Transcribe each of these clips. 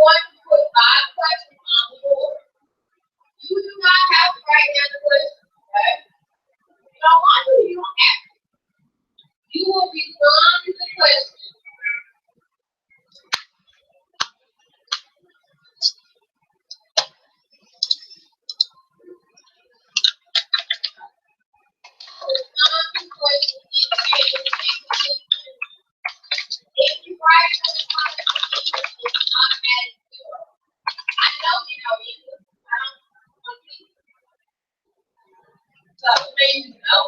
going to put five questions on the board. You do not have to write down the question. Okay? You don't want to, you don't have to. You will respond to the question. Respond to the question if you write the response, it's automatic zero. I know you know English. I don't want to. So maybe you know.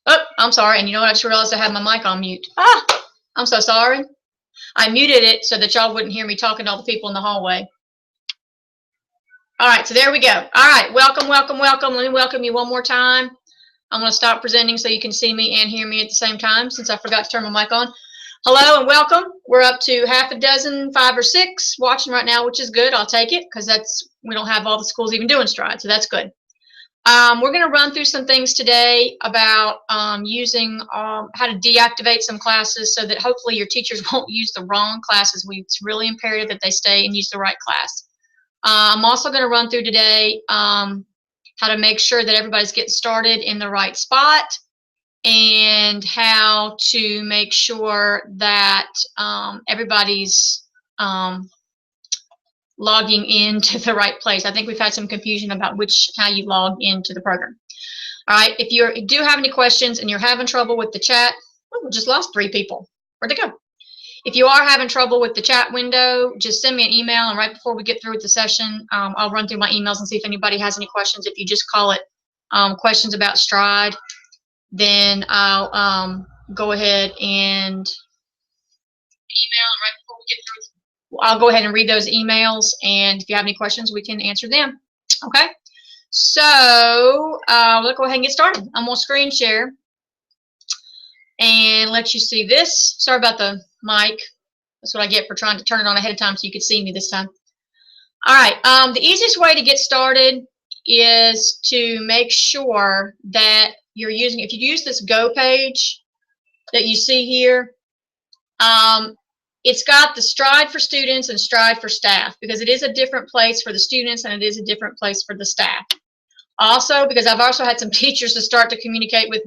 Oh, I'm sorry. And you know what? I just realized I had my mic on mute. Ah, I'm so sorry. I muted it so that y'all wouldn't hear me talking to all the people in the hallway. All right, so there we go. All right, welcome, welcome, welcome. Let me welcome you one more time. I'm going to stop presenting so you can see me and hear me at the same time since I forgot to turn my mic on. Hello and welcome. We're up to half a dozen, 5 or 6 watching right now, which is good. I'll take it because we don't have all the schools even doing Stride, so that's good. We're going to run through some things today about using how to deactivate some classes so that hopefully your teachers won't use the wrong classes. It's really imperative that they stay and use the right class. I'm also going to run through today how to make sure that everybody's getting started in the right spot and how to make sure that everybody's logging into the right place. I think we've had some confusion about how you log into the program. All right, if you do have any questions and you're having trouble with the chat, we just lost 3 people. Where'd they go? If you are having trouble with the chat window, just send me an email, and right before we get through with the session, I'll run through my emails and see if anybody has any questions. If you just call it questions about Stride, then I'll go ahead and email, and right before we get through, I'll go ahead and read those emails, and if you have any questions, we can answer them. Okay? So let's go ahead and get started. I'm going to screen share and let you see this. Sorry about the mic. That's what I get for trying to turn it on ahead of time so you could see me this time. All right. The easiest way to get started is to make sure that you're using, if you use this Go page that you see here, it's got the Stride for students and Stride for staff because it is a different place for the students and it is a different place for the staff. Also, because I've also had some teachers to start to communicate with,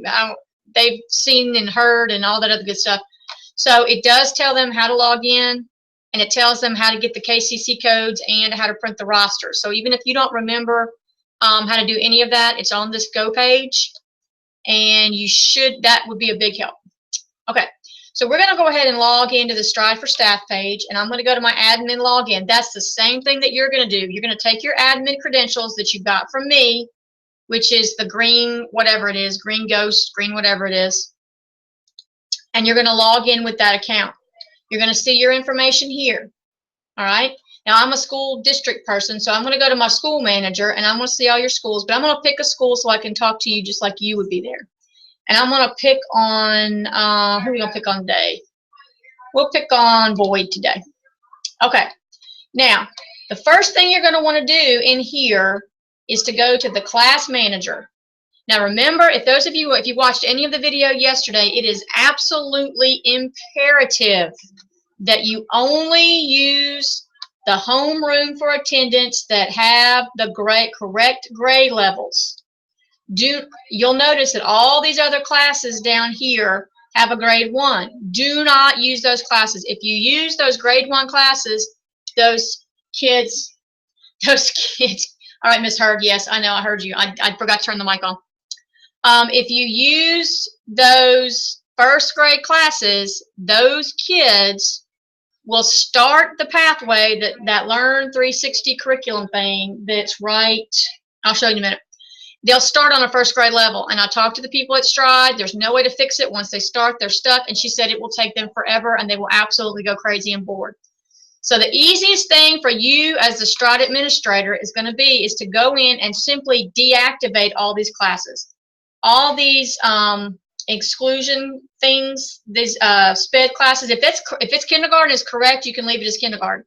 they've seen and heard and all that other good stuff. So it does tell them how to log in, and it tells them how to get the KCC codes and how to print the roster. So even if you don't remember how to do any of that, it's on this Go page, and that would be a big help. Okay, so we're going to go ahead and log into the Stride for Staff page, and I'm going to go to my admin login. That's the same thing that you're going to do. You're going to take your admin credentials that you got from me, which is the green, whatever it is, green ghost, green whatever it is, and you're going to log in with that account. You're going to see your information here. All right. Now, I'm a school district person, so I'm going to go to my school manager, and I'm going to see all your schools, but I'm going to pick a school so I can talk to you just like you would be there. And I'm going to pick on, who are we going to pick on today? We'll pick on Boyd today. Okay. Now, the first thing you're going to want to do in here is to go to the class manager. Now remember, if you watched any of the video yesterday, it is absolutely imperative that you only use the homeroom for attendance that have the correct grade levels. You'll notice that all these other classes down here have a grade 1. Do not use those classes. If you use those grade 1 classes, those kids, all right, Miss Heard, yes, I know, I heard you. I forgot to turn the mic on. If you use those first grade classes, those kids will start the pathway that Learn 360 curriculum thing that's right. I'll show you in a minute. They'll start on a first grade level, and I talked to the people at Stride. There's no way to fix it. Once they start, they're stuck, and she said it will take them forever, and they will absolutely go crazy and bored. So the easiest thing for you as the Stride administrator is to go in and simply deactivate all these classes. All these exclusion things, these SPED classes, if it's kindergarten is correct, you can leave it as kindergarten.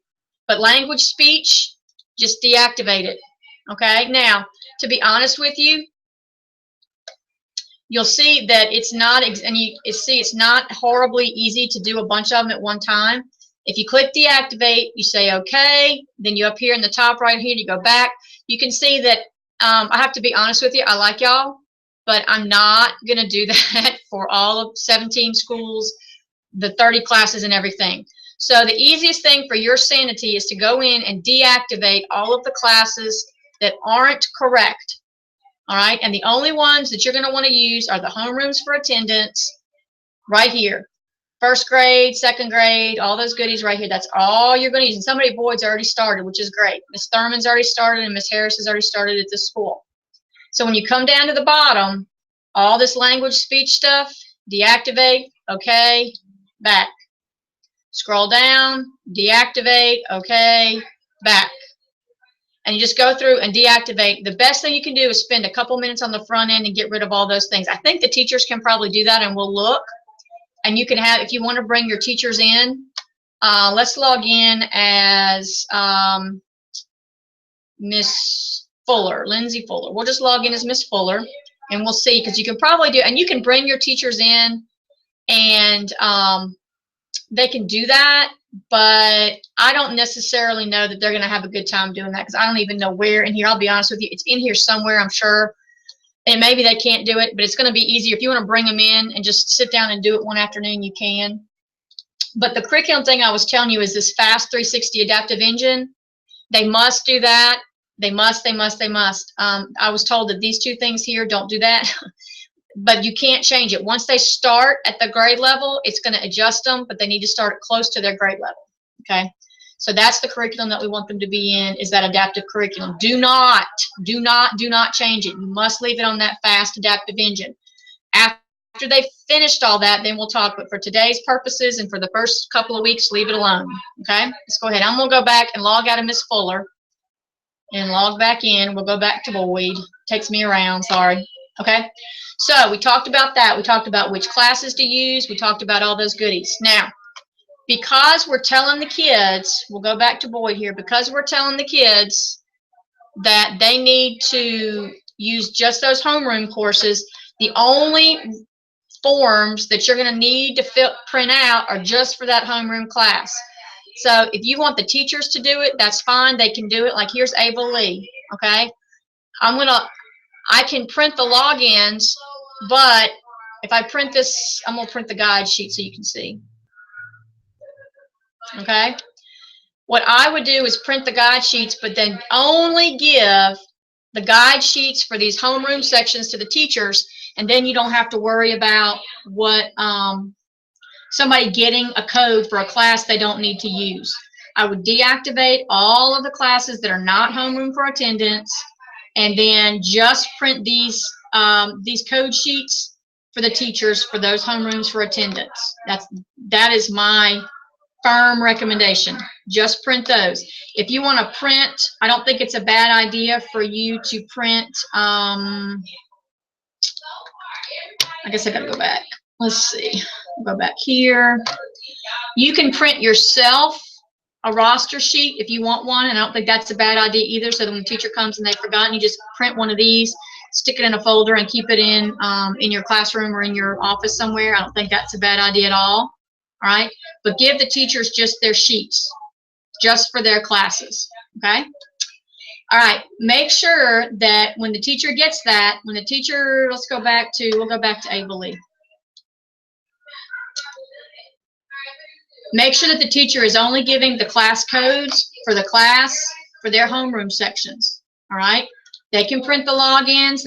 But language speech, just deactivate it. Okay, now, to be honest with you, you'll see that it's not, it's not horribly easy to do a bunch of them at one time. If you click deactivate, you say okay, then you up here in the top right here, you go back. You can see that I have to be honest with you, I like y'all, but I'm not going to do that for all of 17 schools, the 30 classes and everything. So the easiest thing for your sanity is to go in and deactivate all of the classes that aren't correct. All right, and the only ones that you're going to want to use are the homerooms for attendance right here. First grade, second grade, all those goodies right here. That's all you're going to use. And somebody, Boyd's already started, which is great. Miss Thurman's already started, and Miss Harris has already started at this school. So when you come down to the bottom, All this language speech stuff, deactivate, okay, back. Scroll down, deactivate, okay, back. And you just go through and deactivate. The best thing you can do is spend a couple minutes on the front end and get rid of all those things. I think the teachers can probably do that, and we'll look. And you can have, if you want to bring your teachers in, let's log in as Miss Fuller, Lindsay Fuller. We'll just log in as Miss Fuller, and we'll see, because you can probably do, and you can bring your teachers in, and they can do that, but I don't necessarily know that they're going to have a good time doing that, because I don't even know where in here. I'll be honest with you. It's in here somewhere, I'm sure, and maybe they can't do it, but it's going to be easier. If you want to bring them in and just sit down and do it one afternoon, you can. But the curriculum thing I was telling you is this Fast 360 Adaptive Engine. They must do that. They must. I was told that these two things here, don't do that. But you can't change it. Once they start at the grade level, it's going to adjust them, but they need to start close to their grade level. Okay? So that's the curriculum that we want them to be in, is that adaptive curriculum. Do not change it. You must leave it on that Fast Adaptive Engine. After they've finished all that, then we'll talk. But for today's purposes and for the first couple of weeks, leave it alone. Okay? Let's go ahead. I'm going to go back and log out of Miss Fuller and log back in. We'll go back to Boyd. Takes me around, sorry. Okay? So we talked about that. We talked about which classes to use. We talked about all those goodies. Now, because we're telling the kids, we'll go back to Boyd here, because we're telling the kids that they need to use just those homeroom courses, the only forms that you're going to need to print out are just for that homeroom class. So if you want the teachers to do it, that's fine. They can do it. Like here's Ava Lee, okay? I can print the logins, but if I print this, I'm going to print the guide sheet so you can see. Okay? What I would do is print the guide sheets, but then only give the guide sheets for these homeroom sections to the teachers, and then you don't have to worry about what somebody getting a code for a class they don't need to use. I would deactivate all of the classes that are not homeroom for attendance, and then just print these code sheets for the teachers for those homerooms for attendance. That is my firm recommendation. Just print those. If you want to print, I don't think it's a bad idea for you to print, I guess I gotta go back. Let's see. Go back here. You can print yourself a roster sheet if you want one, and I don't think that's a bad idea either, so that when the teacher comes and they've forgotten, you just print one of these, stick it in a folder, and keep it in your classroom or in your office somewhere. I don't think that's a bad idea at all. All right? But give the teachers just their sheets, just for their classes. Okay? All right. Make sure that when the teacher gets that, we'll go back to Ava Lee. Make sure that the teacher is only giving the class codes for the class for their homeroom sections. All right? They can print the logins,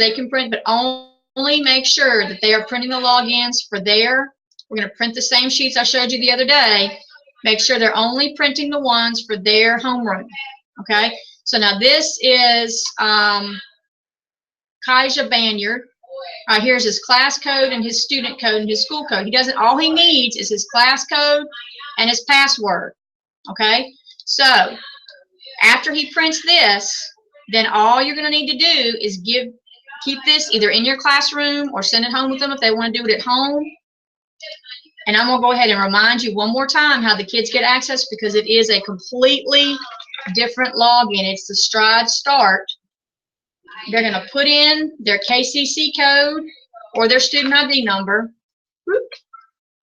but only make sure that they are printing the logins for their. We're going to print the same sheets I showed you the other day. Make sure they're only printing the ones for their homeroom. Okay? So now this is Kaija Banyard. Here's his class code and his student code and his school code. All he needs is his class code and his password. Okay? So after he prints this, then all you're going to need to do is keep this either in your classroom or send it home with them if they want to do it at home. And I'm going to go ahead and remind you one more time how the kids get access, because it is a completely different login. It's the Stride Start. They're going to put in their KCC code or their student ID number. Whoop.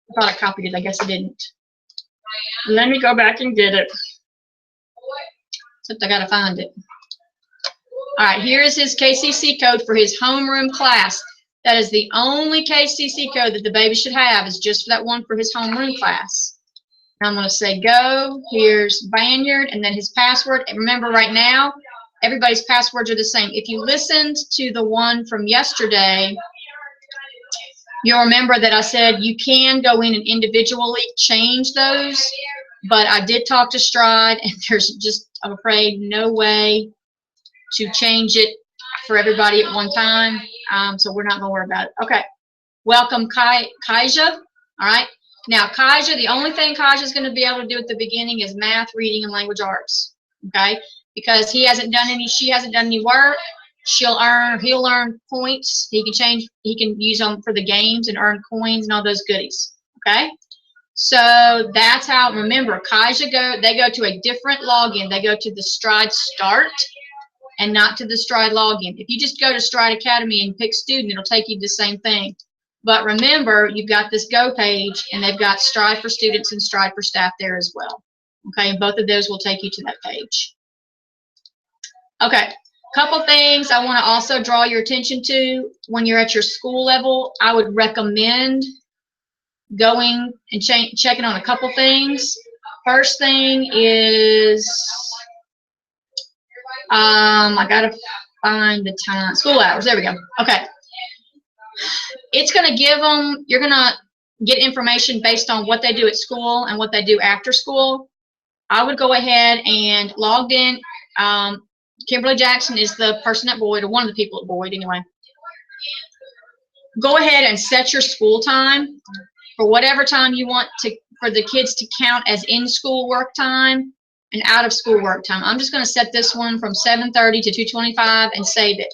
I thought I copied it. I guess I didn't. Let me go back and get it. Except I got to find it. All right, here is his KCC code for his homeroom class. That is the only KCC code that the baby should have, is just that one for his homeroom class. Now I'm going to say go. Here's Banyard, and then his password. And remember, right now, everybody's passwords are the same. If you listened to the one from yesterday, you'll remember that I said you can go in and individually change those, but I did talk to Stride, and there's just, I'm afraid, no way to change it for everybody at one time. so we're not going to worry about it. Okay. Welcome, Kaija. All right. Now, Kaija, the only thing Kaija is going to be able to do at the beginning is math, reading, and language arts. Okay. Because she hasn't done any work. He'll earn points. He can use them for the games and earn coins and all those goodies. Okay. So that's how, remember, Kaija they go to a different login. They go to the Stride Start and not to the Stride login. If you just go to Stride Academy and pick student, it'll take you to the same thing. But remember, you've got this Go page, and they've got Stride for Students and Stride for Staff there as well. Okay, and both of those will take you to that page. Okay, couple things I want to also draw your attention to when you're at your school level. I would recommend going and checking on a couple things. First thing is, I gotta find the time. School hours. There we go. Okay. It's gonna give them. You're gonna get information based on what they do at school and what they do after school. I would go ahead and logged in. Kimberly Jackson is the person at Boyd, or one of the people at Boyd anyway. Go ahead and set your school time for whatever time you want for the kids to count as in-school work time and out-of-school work time. I'm just going to set this one from 7:30 to 2:25 and save it.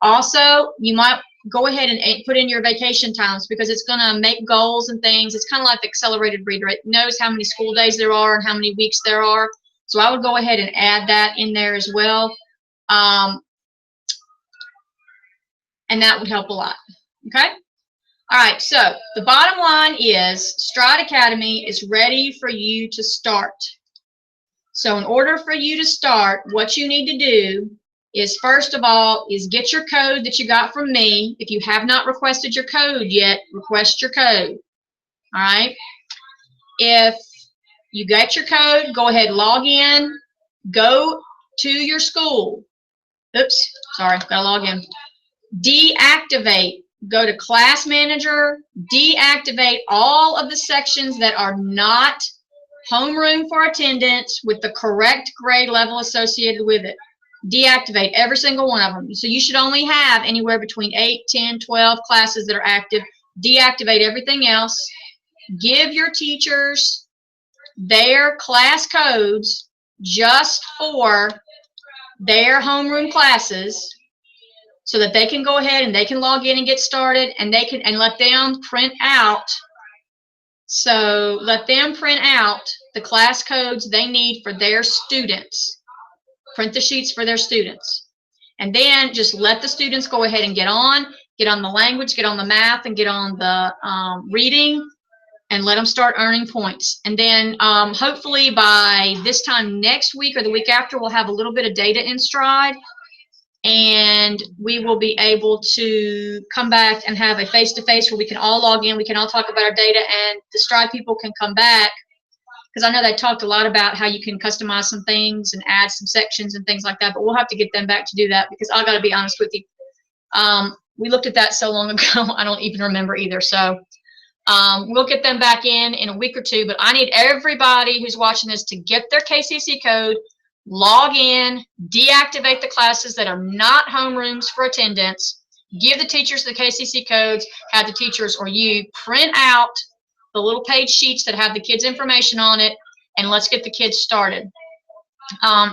Also, you might go ahead and put in your vacation times, because it's going to make goals and things. It's kind of like the accelerated reader. It knows how many school days there are and how many weeks there are. So I would go ahead and add that in there as well. And that would help a lot. Okay? All right, so the bottom line is Stride Academy is ready for you to start. So in order for you to start, what you need to do is, first of all, is get your code that you got from me. If you have not requested your code yet, request your code. All right? If you got your code, go ahead, log in, go to your school. Oops, sorry, gotta log in. Deactivate. Go to Class Manager, deactivate all of the sections that are not homeroom for attendance with the correct grade level associated with it. Deactivate every single one of them. So you should only have anywhere between 8, 10, 12 classes that are active. Deactivate everything else. Give your teachers their class codes just for their homeroom classes, so that they can go ahead and they can log in and get started, and they can, and let them print out. So let them print out the class codes they need for their students. Print the sheets for their students. And then just let the students go ahead and get on the language, get on the math, and get on the reading, and let them start earning points. And then hopefully by this time next week or the week after, we'll have a little bit of data in Stride, and we will be able to come back and have a face-to-face where we can all log in, we can all talk about our data, and the Stride people can come back, because I know they talked a lot about how you can customize some things and add some sections and things like that, but we'll have to get them back to do that, because I got to be honest with you, we looked at that so long ago, I don't even remember either. So we'll get them back in a week or two, but I need everybody who's watching this to get their KCC code, log in, deactivate the classes that are not homerooms for attendance, give the teachers the KCC codes, have the teachers or you print out the little page sheets that have the kids' information on it, and let's get the kids started.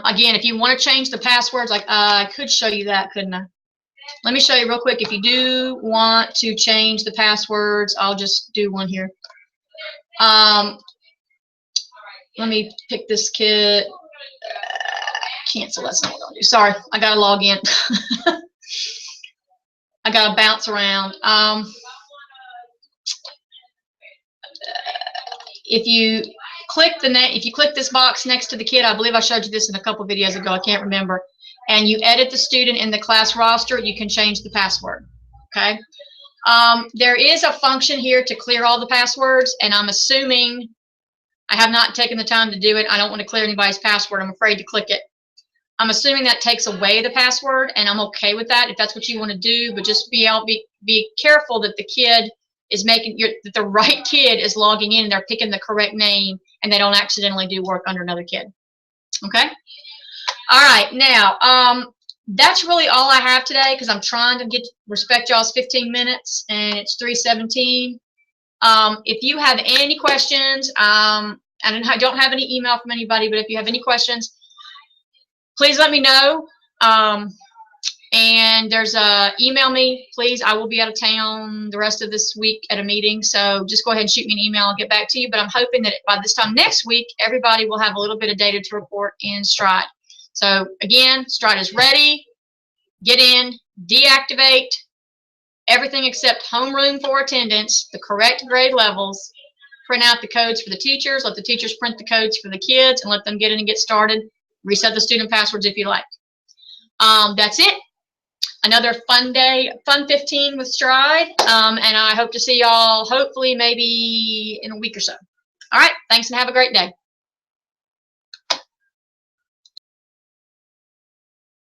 Again, if you want to change the passwords, like I could show you that, couldn't I? Let me show you real quick. If you do want to change the passwords, I'll just do one here. Let me pick this kid. Cancel, that's not what I'll do. Sorry, I gotta log in. I gotta bounce around. If you click this box next to the kid, I believe I showed you this in a couple videos ago, I can't remember, and you edit the student in the class roster, you can change the password. Okay. There is a function here to clear all the passwords, and I'm assuming, I have not taken the time to do it. I don't want to clear anybody's password. I'm afraid to click it. I'm assuming that takes away the password, and I'm okay with that if that's what you want to do, but just be careful that the kid is that the right kid is logging in and they're picking the correct name, and they don't accidentally do work under another kid. Okay? All right, now, that's really all I have today because I'm trying to respect y'all's 15 minutes and it's 3:17. If you have any questions, and I don't have any email from anybody, but if you have any questions, please let me know. And there's email me, please. I will be out of town the rest of this week at a meeting, so just go ahead and shoot me an email. I'll get back to you. But I'm hoping that by this time next week, everybody will have a little bit of data to report in Stride. So again, Stride is ready. Get in, deactivate everything except homeroom for attendance, the correct grade levels, print out the codes for the teachers, let the teachers print the codes for the kids, and let them get in and get started. Reset the student passwords if you like. That's it. Another fun day, fun 15 with Stride, and I hope to see y'all hopefully maybe in a week or so. All right, thanks and have a great day.